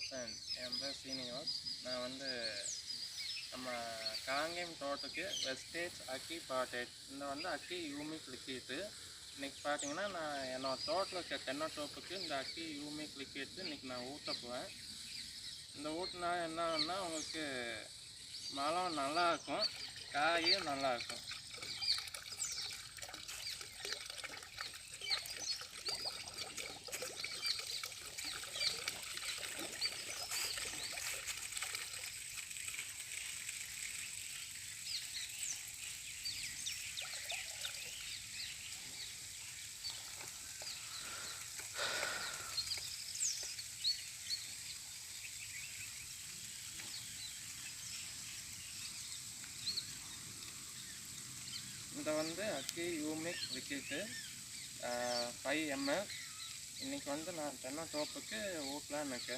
Friends, என் பேர் சீனிவாஸ். நான் வந்து நம்ம காங்கேயம் தோட்டத்துக்கு வெஸ்டேஜ் அக்கி பாட்டேட் இந்த வந்து அக்கி யூமிக் லிக்விட்டு இன்றைக்கி பார்த்தீங்கன்னா நான் என்னோடய தோட்டத்தில் இருக்க தென்னத்தோப்புக்கு இந்த அக்கி யூமிக் லிக்விட்டு இன்றைக்கி நான் ஊற்ற போவேன். இந்த ஊற்றினா என்னன்னா உங்களுக்கு மரம் நல்லாயிருக்கும், காயும் நல்லாயிருக்கும். இந்த வந்து அக்கி யூமிக் லிக்விட்டு 5 ml. இன்றைக்கி வந்து நான் தென்னந்தோப்புக்கு ஊற்றலான்னு இருக்கேன்.